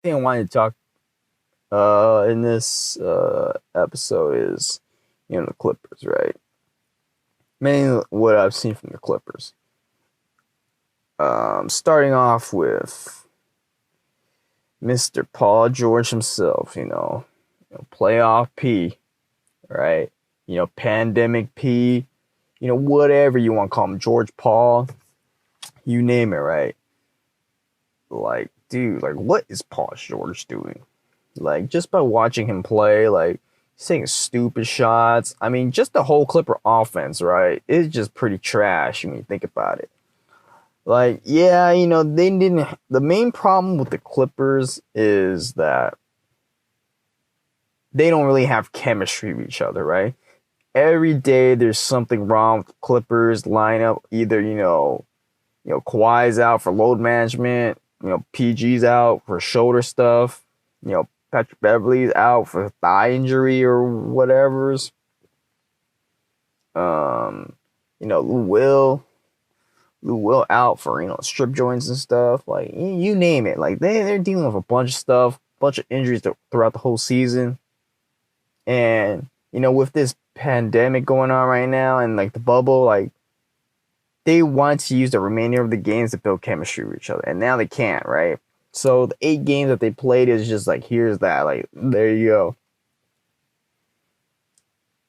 thing I wanted to talk in this episode is, the Clippers, right? Mainly what I've seen from the Clippers. Starting off with Mr. Paul George himself, playoff P, right? Pandemic P, whatever you want to call him, George Paul, you name it, right? Like, dude, like, what is Paul George doing? Like, just by watching him play, like, he's taking stupid shots. I mean, just the whole Clipper offense, right? It's just pretty trash when you think about it. Like, yeah, they didn't. The main problem with the Clippers is that they don't really have chemistry with each other, right? Every day there's something wrong with the Clippers lineup. Either, Kawhi's out for load management, PG's out for shoulder stuff, Patrick Beverly's out for thigh injury or whatever's. Um, Lou Will out for strip joints and stuff. Like you name it. Like they're dealing with a bunch of stuff, bunch of injuries throughout the whole season. And with this pandemic going on right now and like the bubble, like they want to use the remainder of the games to build chemistry with each other, and now they can't, right? So the 8 games that they played is just like, here's that, like there you go.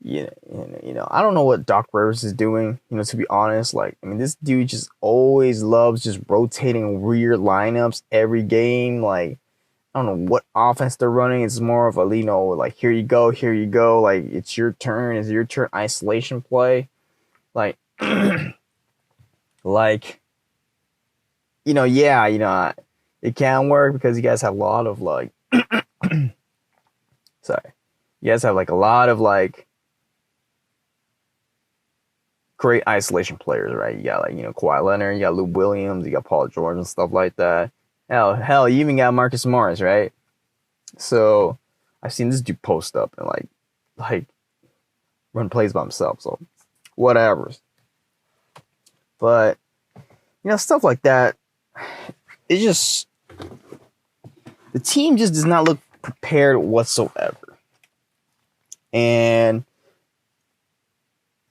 I don't know what Doc Rivers is doing, to be honest. Like, I mean, this dude just always loves just rotating weird lineups every game. Like, I don't know what offense they're running. It's more of a, like, here you go, here you go. Like, it's your turn, isolation play. Like, like, yeah, it can work because you guys have a lot of, like, sorry. You guys have, like, a lot of, like, great isolation players, right? You got, like, Kawhi Leonard, you got Lou Williams, you got Paul George and stuff like that. Hell, you even got Marcus Morris, right? So I've seen this dude post up and like run plays by himself. So whatever. But stuff like that. It just the team just does not look prepared whatsoever. And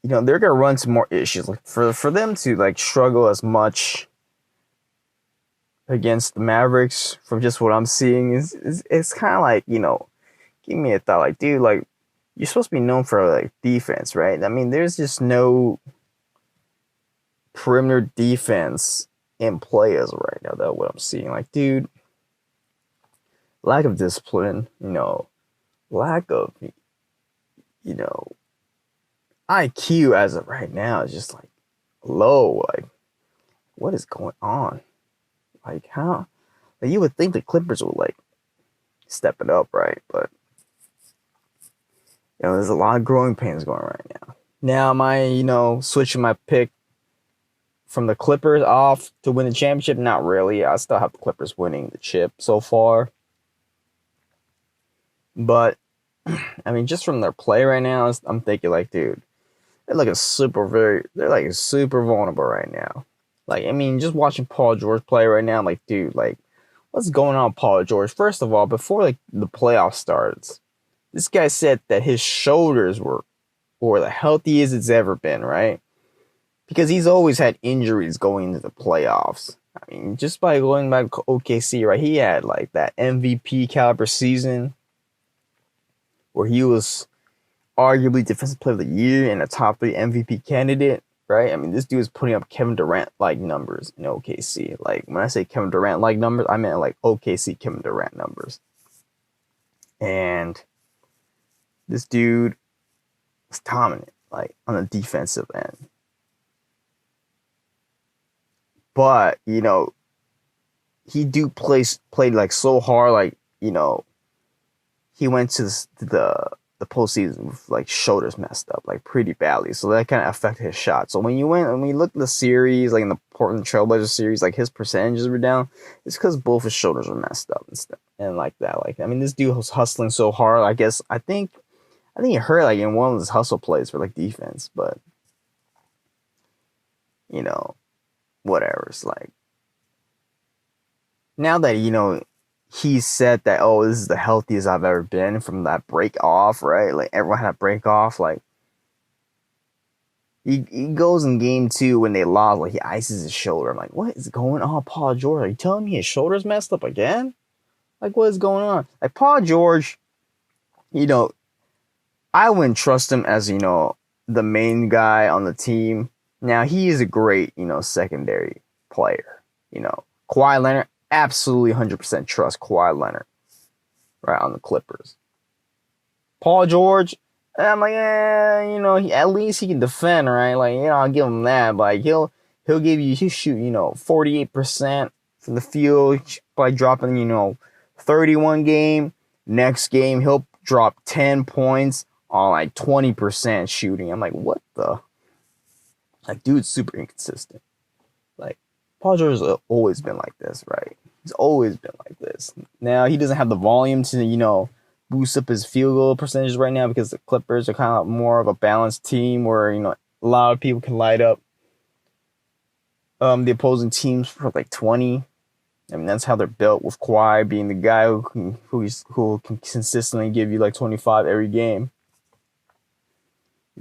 they're gonna run into more issues. Like for them to like struggle as much against the Mavericks from just what I'm seeing is it's kind of like, give me a thought. Like, dude, like you're supposed to be known for like defense, right? I mean, there's just no perimeter defense in play as of right now, though, what I'm seeing. Like, dude, lack of discipline, lack of, IQ as of right now is just like low. Like, what is going on? Like, how? Like, you would think the Clippers would like step it up, right? But there's a lot of growing pains going right now. Now, am I, switching my pick from the Clippers off to win the championship? Not really. I still have the Clippers winning the chip so far. But, I mean, just from their play right now, I'm thinking like, dude, they're like super vulnerable right now. Like, I mean, just watching Paul George play right now, I'm like, dude, like, what's going on, Paul George? First of all, before like the playoff starts, this guy said that his shoulders were the healthiest it's ever been, right? Because he's always had injuries going into the playoffs. I mean, just by going back to OKC, right? He had like that MVP caliber season where he was arguably defensive player of the year and a top 3 MVP candidate, right? I mean, this dude is putting up Kevin Durant like numbers in OKC. Like when I say Kevin Durant like numbers, I meant like OKC Kevin Durant numbers. And this dude was dominant, like on the defensive end. But he played like so hard, like he went to the postseason with like shoulders messed up like pretty badly, so that kind of affected his shot. So when you look at the series, like in the Portland Trailblazers series, like his percentages were down. It's because both his shoulders were messed up and stuff, and like that. Like, I mean, this dude was hustling so hard. I think he hurt like in one of his hustle plays for like defense, but you know whatever. It's like now that he said that, oh, this is the healthiest I've ever been from that break off, right? Like everyone had a break off. Like he goes in game 2 when they lost, like he ices his shoulder. I'm like, what is going on, Paul George? Are you telling me his shoulder's messed up again? Like, what is going on? Like Paul George, you know, I wouldn't trust him as, the main guy on the team. Now, he is a great, secondary player. Kawhi Leonard, absolutely 100% trust Kawhi Leonard, right, on the Clippers. Paul George, I'm like, at least he can defend, right? Like, I'll give him that. But like, he'll shoot, 48% from the field by dropping, 31 game. Next game, he'll drop 10 points on like 20% shooting. I'm like, what the? Like, dude's super inconsistent. Like, Paul George has always been like this, right? He's always been like this. Now, he doesn't have the volume to, boost up his field goal percentage right now because the Clippers are kind of more of a balanced team where, a lot of people can light up the opposing teams for like 20. I mean, that's how they're built, with Kawhi being the guy who can consistently give you like 25 every game.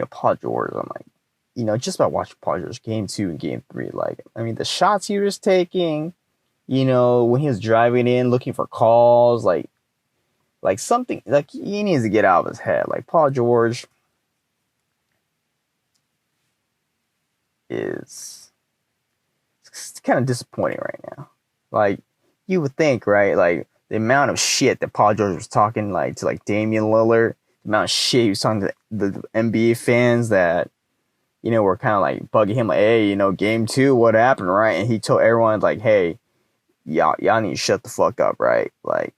Paul George, I'm like, just by watching Paul George game 2 and game 3, like, I mean, the shots he was taking, when he was driving in, looking for calls, like something, like he needs to get out of his head. Like Paul George is kind of disappointing right now. Like, you would think, right? Like, the amount of shit that Paul George was talking, like, to, like, Damian Lillard, the amount of shit he was talking to the NBA fans that, were kind of, like, bugging him, like, hey, game 2, what happened, right? And he told everyone, like, hey, y'all need to shut the fuck up, right? Like,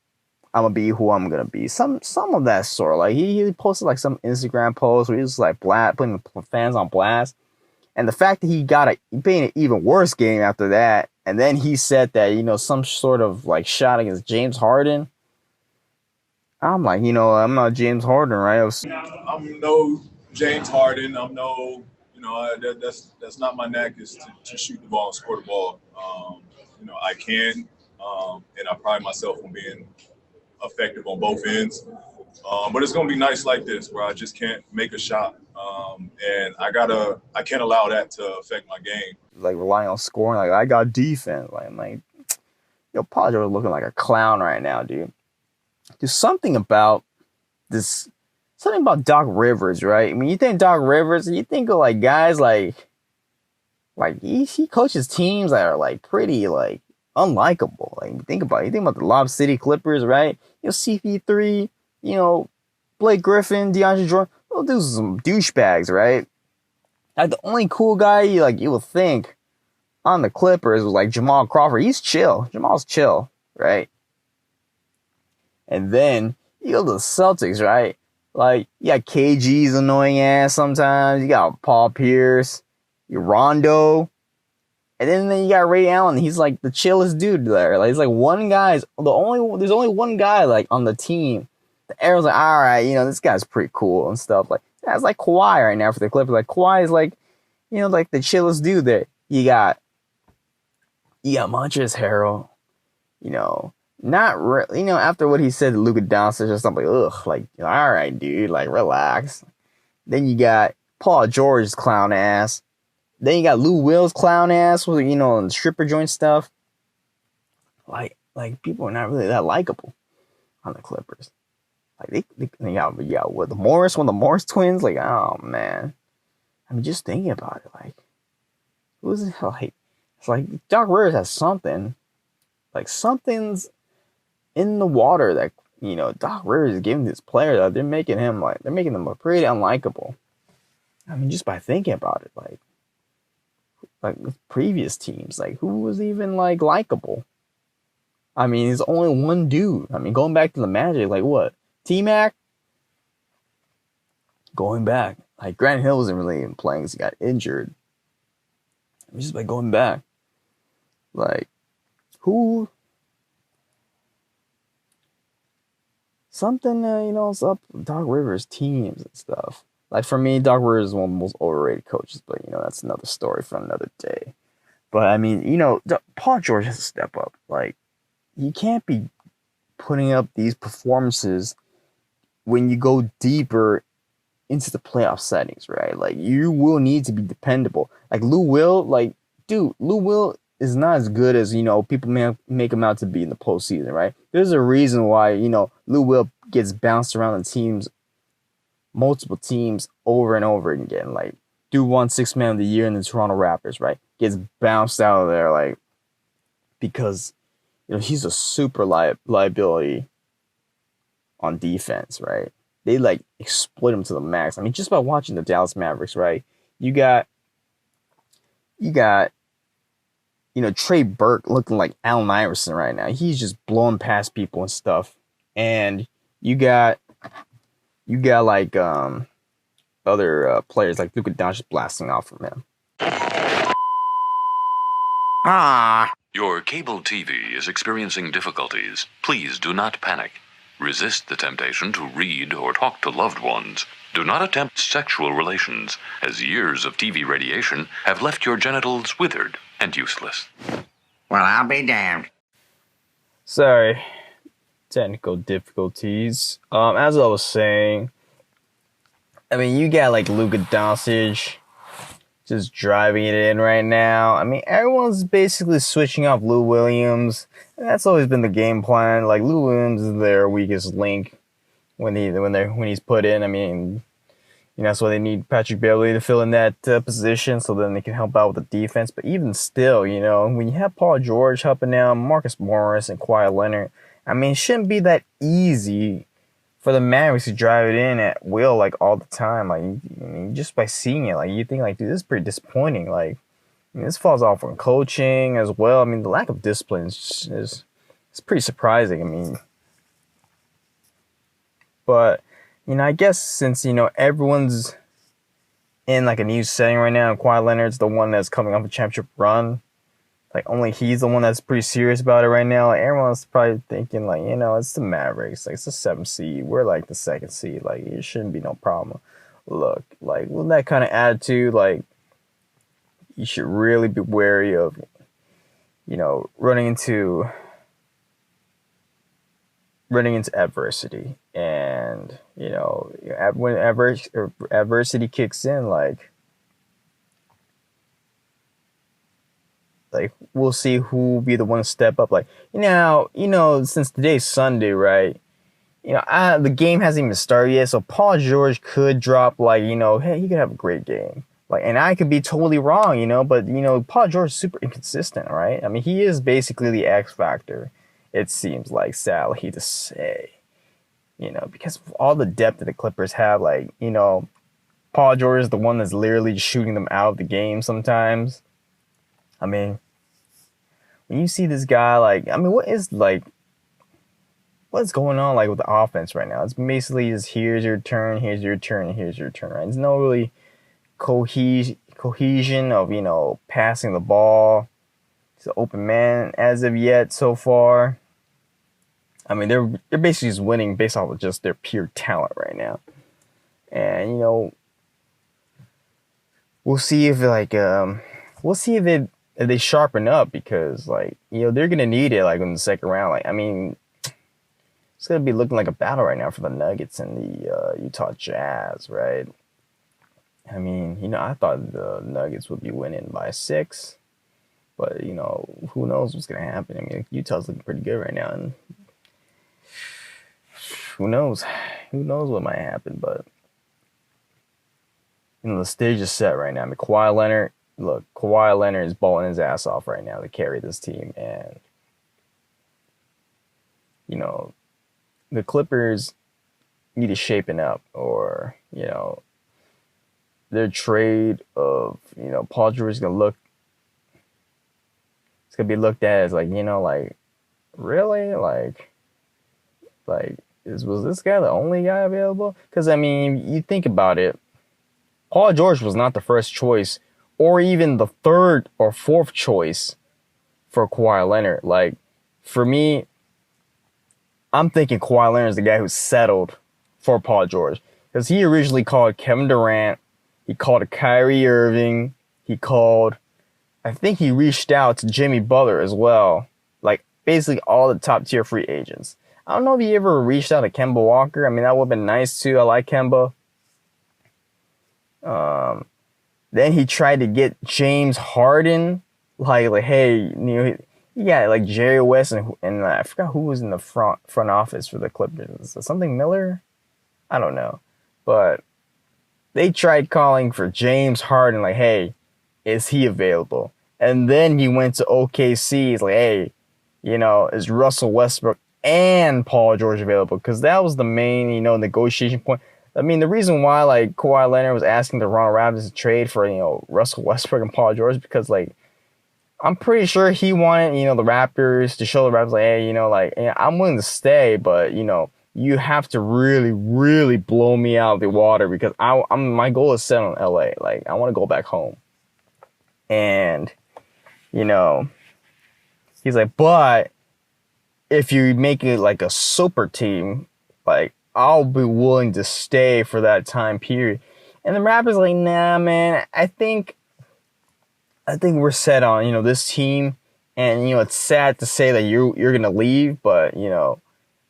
I'm gonna be who I'm gonna be. Some of that sort. Like, he posted, like, some Instagram post where he was, like, putting the fans on blast. And the fact that he being an even worse game after that, and then he said that, some sort of like shot against James Harden. I'm like, I'm not James Harden, right? I'm no James Harden. I'm no, that's not my knack is to shoot the ball and score the ball. I can, and I pride myself on being effective on both ends. But it's gonna be nights like this where I just can't make a shot, and I can't allow that to affect my game. Like, relying on scoring, like, I got defense. Like, I'm like, Paul George looking like a clown right now, dude. There's something about Doc Rivers, right? I mean, you think Doc Rivers, you think of like guys like he coaches teams that are like pretty like unlikable. Like, you think about the Lob City Clippers, right? CP3, Blake Griffin, DeAndre Jordan, those dudes are some douchebags, right? Like, the only cool guy you would think on the Clippers was like Jamal Crawford. He's chill. Jamal's chill, right? And then you go to the Celtics, right? Like, you got KG's annoying ass sometimes. You got Paul Pierce, you Rondo, and then you got Ray Allen. He's like the chillest dude there. Like, he's like one guy's there's only one guy like on the team. The everyone's like, all right, this guy's pretty cool and stuff. Like, that's like Kawhi right now for the Clippers. Like, Kawhi is like, like the chillest dude there. You got Montrezl Harrell, not really, after what he said to Luka Doncic or something, ugh, like, all right, dude, like, relax. Then you got Paul George's clown ass. Then you got Lou Will's clown ass with, the stripper joint stuff. Like people are not really that likable on the Clippers. Like, they got what, one of the Morris twins? Like, oh, man. I mean, just thinking about it, like, who's it, like, it's like Doc Rivers has something. Like, something's in the water that, Doc Rivers is giving this player that they're making them pretty unlikable. I mean, just by thinking about it, like with previous teams, like, who was even like likable? I mean, there's only one dude. I mean, going back to the Magic, like what? T-Mac? Going back. Like, Grant Hill wasn't really even playing because he got injured. Just by going back. Like, who? Something, is up with Doc Rivers' teams and stuff. Like, for me, Doc Rivers is one of the most overrated coaches, but, that's another story for another day. But, I mean, Paul George has to step up. Like, you can't be putting up these performances when you go deeper into the playoff settings, right? Like, you will need to be dependable. Like, Lou Will, like, dude, Lou Will is not as good as, people make him out to be in the postseason, right? There's a reason why, Lou Will gets bounced around the teams, multiple teams over and over again. Like, dude won Sixth Man of the Year in the Toronto Raptors, right? Gets bounced out of there, like, because, he's a super liability on defense, right? They like exploit him to the max. I mean, just by watching the Dallas Mavericks, right? You got, Trey Burke looking like Allen Iverson right now. He's just blowing past people and stuff. And you got like other players like Luka Doncic blasting off from him. Your cable TV is experiencing difficulties. Please do not panic. Resist the temptation to read or talk to loved ones. Do not attempt sexual relations, as years of TV radiation have left your genitals withered and useless. Well, I'll be damned. Sorry. Technical difficulties. As I was saying, I mean, you got like Luka Doncic just driving it in right now. I mean, everyone's basically switching off Lou Williams. And that's always been the game plan. Like, Lou Williams is their weakest link when he's put in. I mean, that's why they need Patrick Beverley to fill in that position, so then they can help out with the defense. But even still, when you have Paul George helping out, Marcus Morris and Kawhi Leonard, I mean, it shouldn't be that easy for the Mavericks to drive it in at will, like, all the time. Like, I mean, just by seeing it, like, you think, like, dude, this is pretty disappointing. Like, I mean, this falls off from coaching as well. I mean, the lack of discipline is pretty surprising. I mean, but, I guess since, everyone's in, like, a new setting right now, and Kawhi Leonard's the one that's coming off a championship run, like, only he's the one that's pretty serious about it right now. Like, everyone's probably thinking, like, it's the Mavericks. Like, it's the 7th seed. We're, like, the 2nd seed. Like, it shouldn't be no problem. Look, like, with that kind of attitude, like, you should really be wary of, running into adversity. And, when adversity kicks in, like, we'll see who will be the one to step up. Like, since today's Sunday, right? The game hasn't even started yet, so Paul George could drop, like, hey, he could have a great game. Like, and I could be totally wrong, but, Paul George is super inconsistent, right? I mean, he is basically the X factor, it seems like, sadly to say. Because of all the depth that the Clippers have, like, Paul George is the one that's literally shooting them out of the game sometimes. I mean, when you see this guy, like, I mean, what's going on, like, with the offense right now? It's basically just, here's your turn, here's your turn, here's your turn, right? There's no really cohesion of, passing the ball to open man as of yet so far. I mean, they're basically just winning based off of just their pure talent right now. And, we'll see if, like, if they sharpen up, because, like, they're going to need it, like, in the second round. Like, I mean, it's going to be looking like a battle right now for the Nuggets and the Utah Jazz, right? I mean, I thought the Nuggets would be winning by 6, but, who knows what's going to happen. I mean, Utah's looking pretty good right now, and who knows what might happen. But, the stage is set right now. I mean, Kawhi Leonard is balling his ass off right now to carry this team. And, the Clippers need to shapen up, or, their trade of, Paul George is going to be looked at as, like, like, really? Like, was this guy the only guy available? Because, I mean, you think about it, Paul George was not the first choice, or even the 3rd or 4th choice for Kawhi Leonard. Like, for me, I'm thinking Kawhi Leonard is the guy who settled for Paul George. Because he originally called Kevin Durant, he called Kyrie Irving, I think he reached out to Jimmy Butler as well. Like, basically all the top tier free agents. I don't know if he ever reached out to Kemba Walker. I mean, that would have been nice too. I like Kemba. Then he tried to get James Harden. Like hey, you know, he got like Jerry West and I forgot who was in the front office for the Clippers. Is it something Miller? I don't know. But they tried calling for James Harden. Like, hey, is he available? And then he went to OKC. He's like, hey, you know, is Russell Westbrook and Paul George available? Because that was the main, you know, negotiation point. I mean, the reason why, like, Kawhi Leonard was asking the Toronto Raptors to trade for, you know, Russell Westbrook and Paul George because, like, I'm pretty sure he wanted, you know, the Raptors to show the Raptors, like, hey, you know, like, yeah, I'm willing to stay, but, you know, you have to really, really blow me out of the water because my goal is set on LA. Like, I want to go back home. And, you know, he's like, but if you make it like a super team, like, I'll be willing to stay for that time period. And the Raptors like, nah, man, I think we're set on, you know, this team. And, you know, it's sad to say that you're going to leave, but, you know,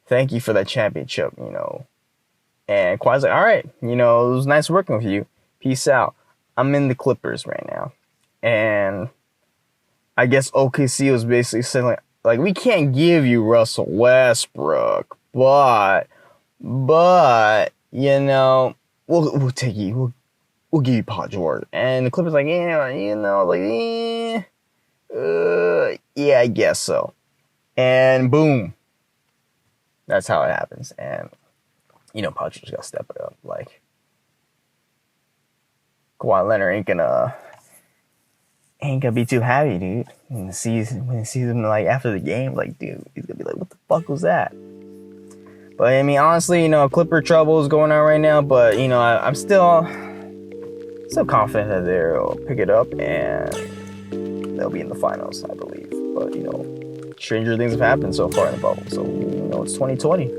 thank you for that championship, you know. And Kawhi's like, all right, you know, it was nice working with you. Peace out. I'm in the Clippers right now. And I guess OKC was basically saying, like we can't give you Russell Westbrook, but you know, we'll take you. We'll give you Paul George. And the Clippers like, yeah, you know, like, yeah, I guess so. And boom. That's how it happens. And, you know, Paul George got to step it up. Like, Kawhi Leonard ain't gonna be too happy, dude. When he sees him, like, after the game, like, dude, he's gonna be like, what the fuck was that? But, I mean, honestly, you know, Clipper trouble is going on right now, but, you know, I'm still confident that they'll pick it up and they'll be in the finals, I believe. But, you know, stranger things have happened so far in the bubble. So, you know, it's 2020.